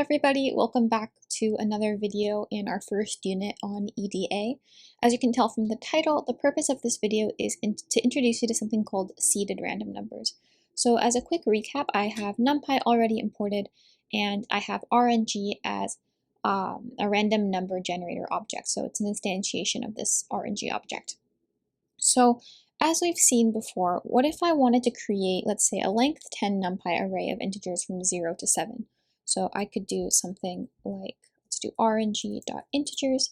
everybody, welcome back to another video in our first unit on EDA. As you can tell from the title, the purpose of this video is to introduce you to something called seeded random numbers. So as a quick recap, I have NumPy already imported and I have RNG as a random number generator object. So it's an instantiation of this RNG object. So as we've seen before, what if I wanted to create, let's say, a length 10 NumPy array of integers from 0 to 7? So I could do something like, let's do rng.integers.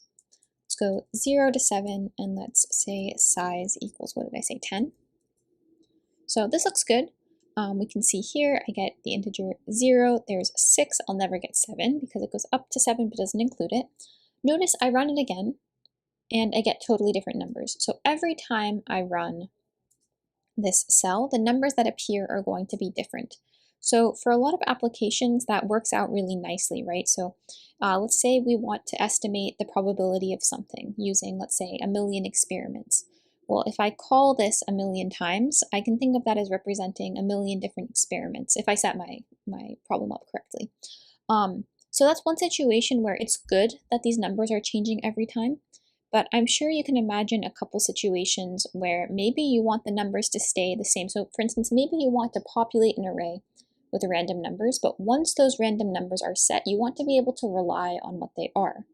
Let's go 0 to 7, and let's say size equals, what did I say, 10? So this looks good. We can see here, I get the integer 0, there's 6, I'll never get 7 because it goes up to 7 but doesn't include it. Notice I run it again, and I get totally different numbers. So every time I run this cell, the numbers that appear are going to be different. So for a lot of applications, that works out really nicely, right? So let's say we want to estimate the probability of something using, let's say, 1,000,000 experiments. Well, if I call this 1,000,000 times, I can think of that as representing 1,000,000 different experiments if I set my problem up correctly. So that's one situation where it's good that these numbers are changing every time. But I'm sure you can imagine a couple situations where maybe you want the numbers to stay the same. So for instance, maybe you want to populate an array with random numbers, but once those random numbers are set, you want to be able to rely on what they are.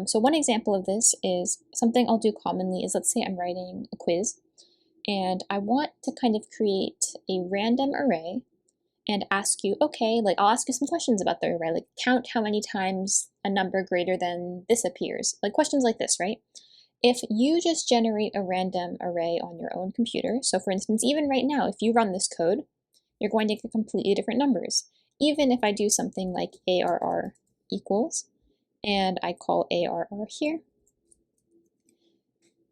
So one example of this is something I'll do commonly is, let's say I'm writing a quiz and I want to kind of create a random array and ask you, okay, like I'll ask you some questions about the array, like count how many times a number greater than this appears, like questions like this, right? If you just generate a random array on your own computer, so for instance, even right now, if you run this code, you're going to get completely different numbers. Even if I do something like ARR equals, and I call ARR here,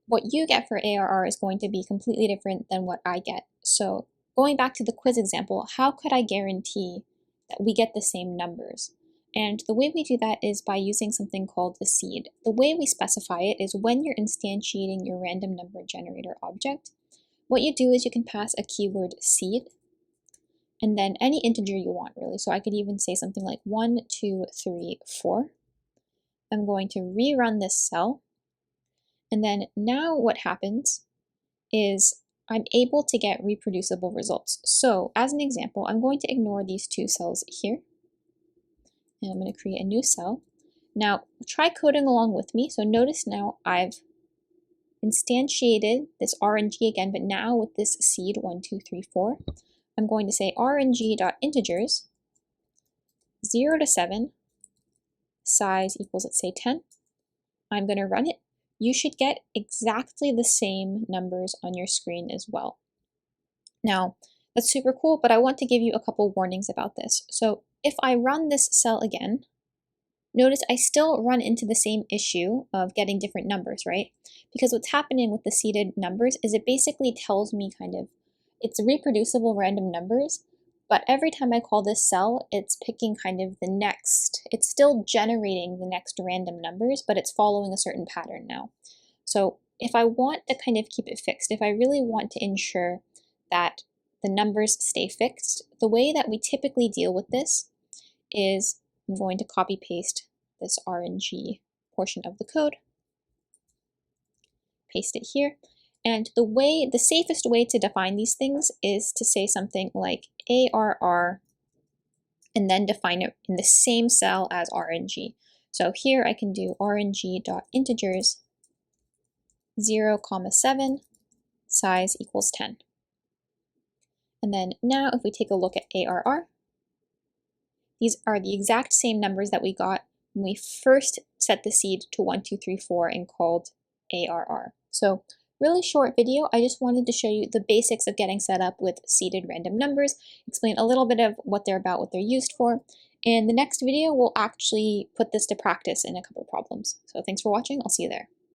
what you get for ARR is going to be completely different than what I get. So going back to the quiz example, how could I guarantee that we get the same numbers? And the way we do that is by using something called a seed. The way we specify it is when you're instantiating your random number generator object, what you do is you can pass a keyword seed, and then any integer you want, really. So I could even say something like 1, 2, 3, 4. I'm going to rerun this cell. And then now what happens is I'm able to get reproducible results. So as an example, I'm going to ignore these two cells here. And I'm going to create a new cell. Now try coding along with me. So notice now I've instantiated this RNG again, but now with this seed 1, 2, 3, 4. I'm going to say rng.integers 0 to 7, size equals, let's say, 10. I'm going to run it. You should get exactly the same numbers on your screen as well. Now, that's super cool, but I want to give you a couple warnings about this. So if I run this cell again, notice I still run into the same issue of getting different numbers, right? Because what's happening with the seeded numbers is it basically tells me kind of, it's reproducible random numbers, but every time I call this cell, it's picking kind of the next, it's still generating the next random numbers, but it's following a certain pattern now. So if I want to kind of keep it fixed, if I really want to ensure that the numbers stay fixed, the way that we typically deal with this is I'm going to copy paste this RNG portion of the code, paste it here. And the safest way to define these things is to say something like ARR and then define it in the same cell as RNG. So here I can do rng.integers 0, 7, size equals 10. And then now if we take a look at ARR, these are the exact same numbers that we got when we first set the seed to 1, 2, 3, 4 and called ARR. So really short video. I just wanted to show you the basics of getting set up with seeded random numbers, explain a little bit of what they're about, what they're used for. In the next video, we'll actually put this to practice in a couple problems. So thanks for watching. I'll see you there.